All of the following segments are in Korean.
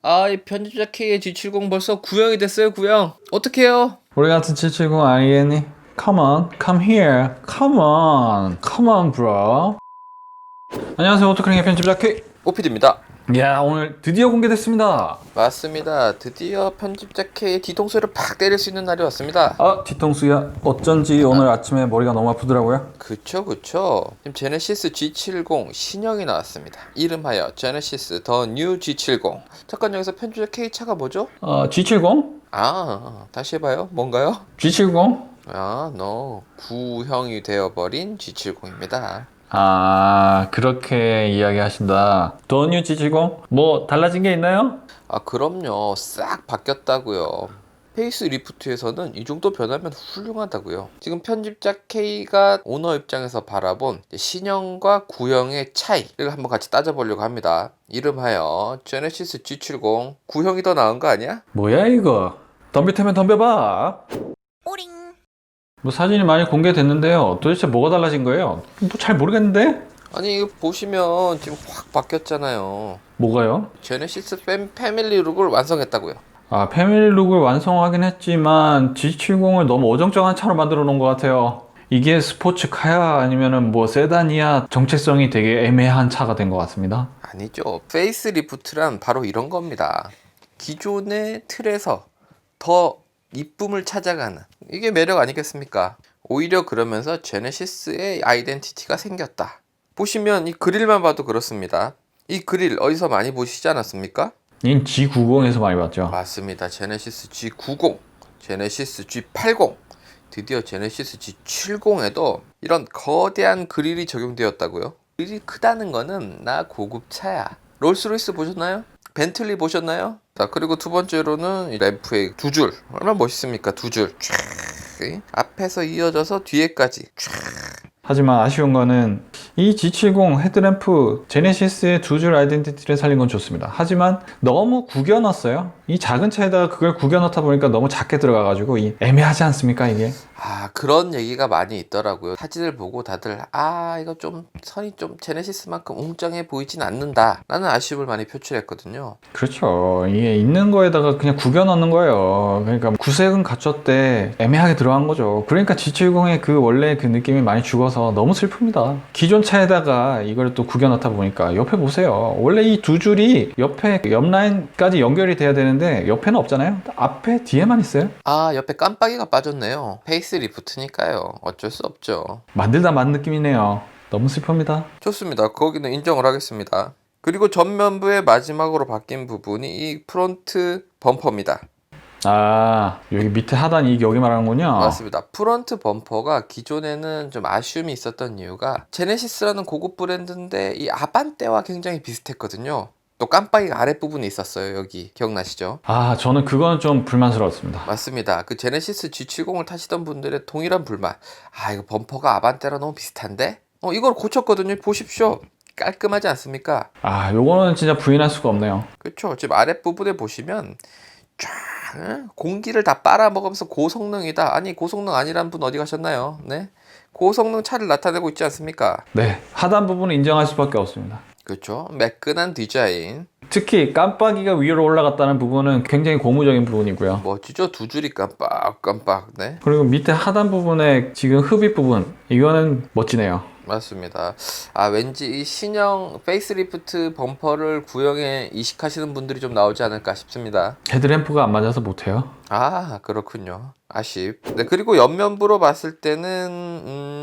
이 편집자 K의 G70 벌써 구형이 됐어요, 구형. 어떡해요? 우리 같은 770 아니겠니? Come on, come here, come on, come on, bro. 안녕하세요, 오토크링의 편집자 K. 오피디입니다. 야, 오늘 드디어 공개됐습니다. 맞습니다. 드디어 편집자 K의 뒤통수를 팍 때릴 수 있는 날이 왔습니다. 뒤통수야. 어쩐지 오늘 아침에 머리가 너무 아프더라고요. 그쵸. 지금 제네시스 G70 신형이 나왔습니다. 이름하여 제네시스 더 뉴 G70. 잠깐 여기서 편집자 K 차가 뭐죠? G70? 다시 해봐요. 뭔가요? G70? 구형이 되어버린 G70입니다. 그렇게 이야기하신다. 더 뉴 G70? 뭐 달라진 게 있나요? 그럼요. 싹 바뀌었다고요. 페이스 리프트에서는 이 정도 변하면 훌륭하다고요. 지금 편집자 K가 오너 입장에서 바라본 신형과 구형의 차이를 한번 같이 따져보려고 합니다. 이름하여 제네시스 G70. 구형이 더 나은 거 아니야? 뭐야 이거? 덤빌 테면 덤벼봐. 오링. 뭐 사진이 많이 공개됐는데요. 도대체 뭐가 달라진 거예요? 뭐 잘 모르겠는데? 아니 이거 보시면 지금 확 바뀌었잖아요. 뭐가요? 제네시스 패밀리 룩을 완성했다고요. 패밀리 룩을 완성하긴 했지만 G70을 너무 어정쩡한 차로 만들어 놓은 것 같아요. 이게 스포츠카야 아니면은 뭐 세단이야, 정체성이 되게 애매한 차가 된 것 같습니다. 아니죠. 페이스 리프트란 바로 이런 겁니다. 기존의 틀에서 더 이쁨을 찾아가는, 이게 매력 아니겠습니까? 오히려 그러면서 제네시스의 아이덴티티가 생겼다. 보시면 이 그릴만 봐도 그렇습니다. 이 그릴 어디서 많이 보시지 않았습니까? 이 G90에서 많이 봤죠. 맞습니다. 제네시스 G90, 제네시스 G80, 드디어 제네시스 G70에도 이런 거대한 그릴이 적용되었다고요. 그릴이 크다는 거는 나 고급차야. 롤스로이스 보셨나요? 벤틀리 보셨나요? 자, 그리고 두 번째로는 이 램프의 두 줄. 얼마나 멋있습니까? 두 줄. 촤. 앞에서 이어져서 뒤에까지. 촤. 하지만 아쉬운 거는 이 G70 헤드램프 제네시스의 두 줄 아이덴티티를 살린 건 좋습니다. 하지만 너무 구겨놨어요. 이 작은 차에다가 그걸 구겨놓다 보니까 너무 작게 들어가가지고 애매하지 않습니까 이게? 그런 얘기가 많이 있더라고요. 사진을 보고 다들 이거 좀 선이 좀 제네시스만큼 웅장해 보이진 않는다 라는 아쉬움을 많이 표출했거든요. 그렇죠. 이게 있는 거에다가 그냥 구겨넣는 거예요. 그러니까 구색은 갖췄대 애매하게 들어간 거죠. 그러니까 G70의 그 원래 그 느낌이 많이 죽어서 너무 슬픕니다. 기존 차에다가 이걸 또 구겨넣다 보니까 옆에 보세요. 원래 이 두 줄이 옆에 옆 라인까지 연결이 돼야 되는데 옆에는 없잖아요. 앞에 뒤에만 있어요. 옆에 깜빡이가 빠졌네요. 페이스 리프트니까요. 어쩔 수 없죠. 만들다 만 느낌이네요. 너무 슬픕니다. 좋습니다. 거기는 인정을 하겠습니다. 그리고 전면부의 마지막으로 바뀐 부분이 이 프론트 범퍼입니다. 여기 밑에 하단 여기 말하는군요. 맞습니다. 프론트 범퍼가 기존에는 좀 아쉬움이 있었던 이유가 제네시스라는 고급 브랜드인데 이 아반떼와 굉장히 비슷했거든요. 또 깜빡이가 아랫부분에 있었어요. 여기 기억나시죠? 저는 그거는 좀 불만스러웠습니다. 맞습니다. 그 제네시스 G70을 타시던 분들의 동일한 불만. 이거 범퍼가 아반떼랑 너무 비슷한데? 이걸 고쳤거든요. 보십시오. 깔끔하지 않습니까? 요거는 진짜 부인할 수가 없네요. 그렇죠. 지금 아랫부분에 보시면 쫙 공기를 다 빨아먹으면서 고성능이다. 아니 고성능 아니란 분 어디 가셨나요? 네, 고성능 차를 나타내고 있지 않습니까? 네, 하단 부분은 인정할 수밖에 없습니다. 그렇죠. 매끈한 디자인. 특히 깜빡이가 위로 올라갔다는 부분은 굉장히 고무적인 부분이고요. 멋지죠? 두 줄이 깜빡. 네, 그리고 밑에 하단 부분에 지금 흡입 부분, 이거는 멋지네요. 맞습니다. 왠지 이 신형 페이스리프트 범퍼를 구형에 이식하시는 분들이 좀 나오지 않을까 싶습니다. 헤드램프가 안 맞아서 못해요. 그렇군요. 아쉽. 네, 그리고 옆면부로 봤을 때는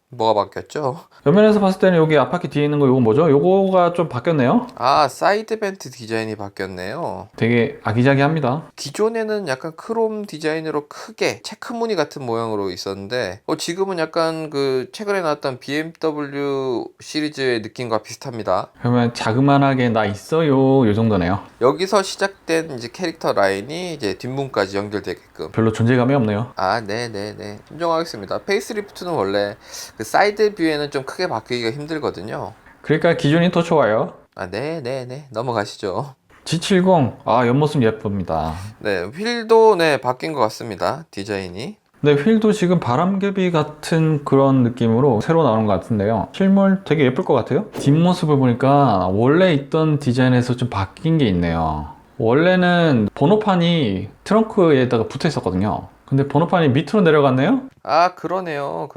뭐가 바뀌었죠? 옆면에서 봤을 때는 여기 앞바퀴 뒤에 있는 거 요거 뭐죠? 요거가 좀 바뀌었네요. 사이드 벤트 디자인이 바뀌었네요. 되게 아기자기합니다. 기존에는 약간 크롬 디자인으로 크게 체크무늬 같은 모양으로 있었는데 지금은 약간 그 최근에 나왔던 BMW 시리즈의 느낌과 비슷합니다. 그러면 자그만하게 나 있어요 요 정도네요. 여기서 시작된 이제 캐릭터 라인이 이제 뒷문까지 연결되게끔. 별로 존재감이 없네요. 네네네. 인정하겠습니다. 페이스리프트는 원래 그 사이드 뷰에는 좀 크게 바뀌기가 힘들거든요. 그러니까 기존이 더 좋아요. 네네네. 넘어가시죠. G70 옆모습 예쁩니다. 네, 휠도 바뀐 것 같습니다. 디자인이. 근데 휠도 지금 바람개비 같은 그런 느낌으로 새로 나오는 것 같은데요. 실물 되게 예쁠 것 같아요. 뒷모습을 보니까 원래 있던 디자인에서 좀 바뀐 게 있네요. 원래는 번호판이 트렁크에다가 붙어 있었거든요. 근데 번호판이 밑으로 내려갔네요? 아, 그러네요.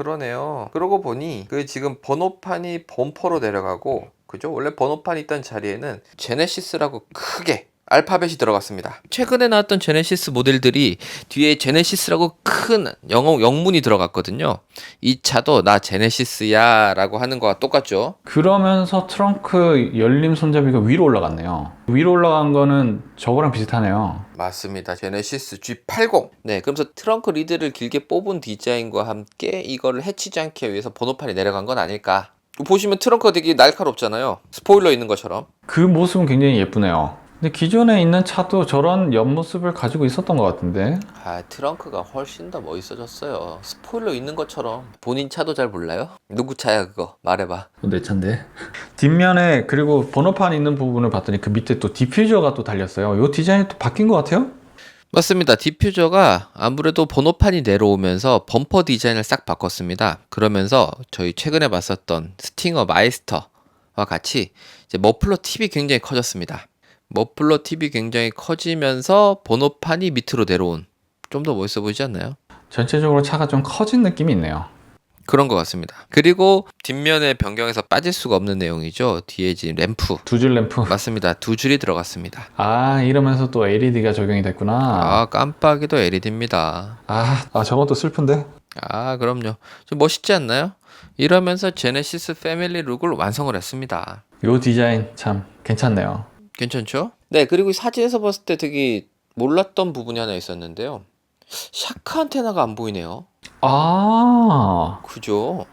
그러고 보니 그 지금 번호판이 범퍼로 내려가고, 그죠? 원래 번호판이 있던 자리에는 제네시스라고 크게 알파벳이 들어갔습니다. 최근에 나왔던 제네시스 모델들이 뒤에 제네시스라고 큰 영어 영문이 들어갔거든요. 이 차도 나 제네시스야 라고 하는 거와 똑같죠. 그러면서 트렁크 열림 손잡이가 위로 올라갔네요. 위로 올라간 거는 저거랑 비슷하네요. 맞습니다. 제네시스 G80. 네, 그러면서 트렁크 리드를 길게 뽑은 디자인과 함께 이거를 해치지 않기 위해서 번호판이 내려간 건 아닐까. 보시면 트렁크가 되게 날카롭잖아요. 스포일러 있는 것처럼. 그 모습은 굉장히 예쁘네요. 근데 기존에 있는 차도 저런 옆모습을 가지고 있었던 것 같은데. 아, 트렁크가 훨씬 더 멋있어졌어요. 스포일러 있는 것처럼. 본인 차도 잘 몰라요? 누구 차야 그거? 말해봐. 내 차인데. 뒷면에 그리고 번호판 있는 부분을 봤더니 그 밑에 또 디퓨저가 또 달렸어요. 이 디자인이 또 바뀐 것 같아요? 맞습니다. 디퓨저가 아무래도 번호판이 내려오면서 범퍼 디자인을 싹 바꿨습니다. 그러면서 저희 최근에 봤었던 스팅어 마이스터와 같이 이제 머플러 팁이 굉장히 커졌습니다. 머플러 팁이 굉장히 커지면서 번호판이 밑으로 내려온, 좀 더 멋있어 보이지 않나요? 전체적으로 차가 좀 커진 느낌이 있네요. 그런 것 같습니다. 그리고 뒷면의 변경에서 빠질 수가 없는 내용이죠. 뒤에 지금 램프. 두 줄 램프. 맞습니다. 두 줄이 들어갔습니다. 아, 이러면서 또 LED가 적용이 됐구나. 아, 깜빡이도 LED입니다. 저건 또 슬픈데? 아, 그럼요. 좀 멋있지 않나요? 이러면서 제네시스 패밀리 룩을 완성을 했습니다. 요 디자인 참 괜찮네요. 괜찮죠? 네, 그리고 사진에서 봤을 때 되게 몰랐던 부분이 하나 있었는데요. 샤크 안테나가 안 보이네요. 그죠?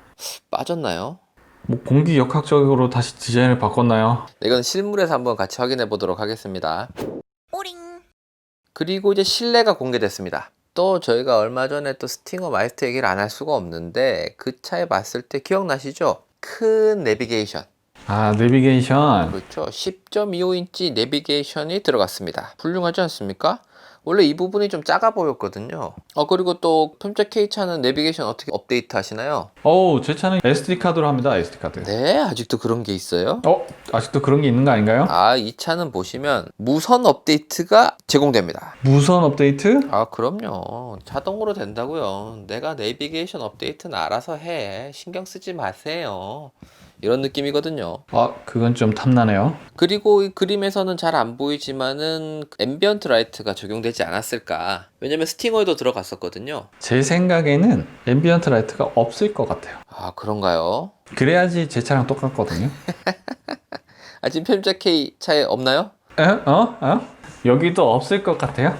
빠졌나요? 뭐 공기 역학적으로 다시 디자인을 바꿨나요? 네, 이건 실물에서 한번 같이 확인해 보도록 하겠습니다. 오링. 그리고 이제 실내가 공개됐습니다. 또 저희가 얼마 전에 또 스팅어 마이스터 얘기를 안 할 수가 없는데, 그 차에 봤을 때 기억나시죠? 큰 내비게이션. 내비게이션. 그렇죠. 10.25인치 내비게이션이 들어갔습니다. 훌륭하지 않습니까? 원래 이 부분이 좀 작아 보였거든요. 그리고 또 펌차 K차는 내비게이션 어떻게 업데이트 하시나요? 제 차는 SD카드로 합니다. SD카드. 네, 아직도 그런 게 있어요. 아직도 그런 게 있는 거 아닌가요? 이 차는 보시면 무선 업데이트가 제공됩니다. 무선 업데이트? 그럼요. 자동으로 된다고요. 내가 내비게이션 업데이트는 알아서 해. 신경 쓰지 마세요. 이런 느낌이거든요. 그건 좀 탐나네요. 그리고 이 그림에서는 잘 안 보이지만은 앰비언트 라이트가 적용되지 않았을까. 왜냐면 스팅어에도 들어갔었거든요. 제 생각에는 앰비언트 라이트가 없을 것 같아요. 그런가요? 그래야지 제 차랑 똑같거든요. 지금 펜자 K 차에 없나요? 여기도 없을 것 같아요.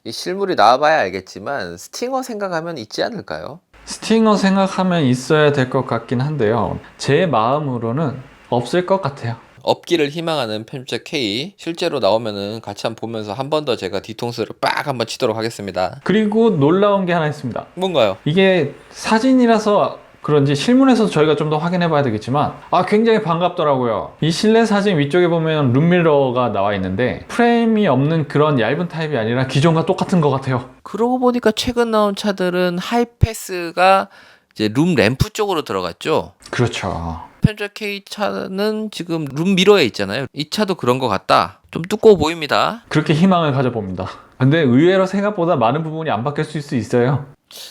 이 실물이 나와봐야 알겠지만 스팅어 생각하면 있지 않을까요? 스팅어 생각하면 있어야 될 것 같긴 한데요. 제 마음으로는 없을 것 같아요. 없기를 희망하는 펜자 K 실제로 나오면은 같이 한번 보면서 한 번 더 제가 뒤통수를 빡 한번 치도록 하겠습니다. 그리고 놀라운 게 하나 있습니다. 뭔가요? 이게 사진이라서 그런지 실물에서 저희가 좀 더 확인해 봐야 되겠지만 굉장히 반갑더라고요. 이 실내 사진 위쪽에 보면 룸미러가 나와 있는데 프레임이 없는 그런 얇은 타입이 아니라 기존과 똑같은 것 같아요. 그러고 보니까 최근 나온 차들은 하이패스가 이제 룸 램프 쪽으로 들어갔죠. 그렇죠. 펜자 K 차는 지금 룸 미러에 있잖아요. 이 차도 그런 것 같다. 좀 두꺼워 보입니다. 그렇게 희망을 가져봅니다. 근데 의외로 생각보다 많은 부분이 안 바뀌었을 수 있어요.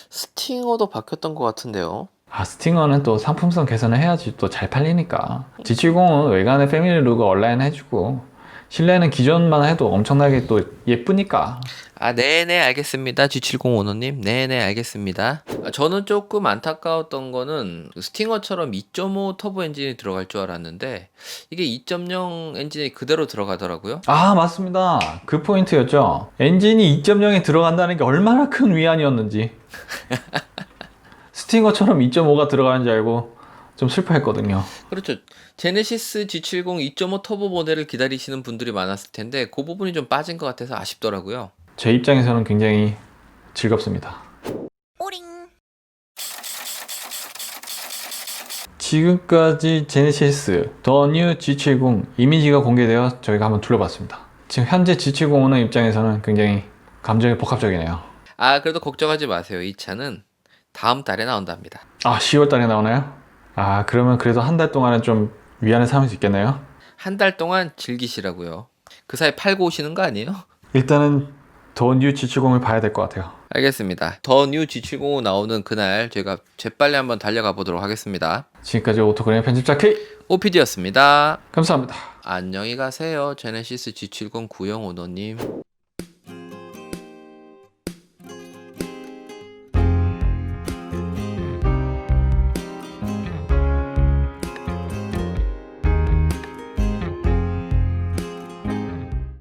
스팅어도 바뀌었던 것 같은데요. 스팅어는 또 상품성 개선을 해야지 또 잘 팔리니까. G70은 외관에 패밀리 룩을 온라인 해주고 실내는 기존만 해도 엄청나게 또 예쁘니까. 네네 알겠습니다. G7055님 네네 알겠습니다. 저는 조금 안타까웠던 거는 스팅어처럼 2.5 터보 엔진이 들어갈 줄 알았는데 이게 2.0 엔진이 그대로 들어가더라고요. 맞습니다. 그 포인트였죠. 엔진이 2.0에 들어간다는 게 얼마나 큰 위안이었는지. 스팅어처럼 2.5가 들어가는 줄 알고 좀 슬퍼했거든요. 그렇죠. 제네시스 G70 2.5 터보 모델을 기다리시는 분들이 많았을 텐데 그 부분이 좀 빠진 것 같아서 아쉽더라고요. 제 입장에서는 굉장히 즐겁습니다. 오링. 지금까지 제네시스 더 뉴 G70 이미지가 공개되어 저희가 한번 둘러봤습니다. 지금 현재 G70 오는 입장에서는 굉장히 감정이 복합적이네요. 아, 그래도 걱정하지 마세요. 이 차는 다음 달에 나온답니다. 아, 10월 달에 나오나요? 아, 그러면 그래도 한 달 동안은 좀 위안을 삼을 수 있겠네요. 한 달 동안 즐기시라고요. 그 사이 팔고 오시는 거 아니에요? 일단은 더 뉴 G70을 봐야 될 것 같아요. 알겠습니다. 더 뉴 G70 나오는 그날 제가 재빨리 한번 달려가 보도록 하겠습니다. 지금까지 오토그램 편집자 K OPD였습니다. 감사합니다. 안녕히 가세요. 제네시스 G70 구형 오너님.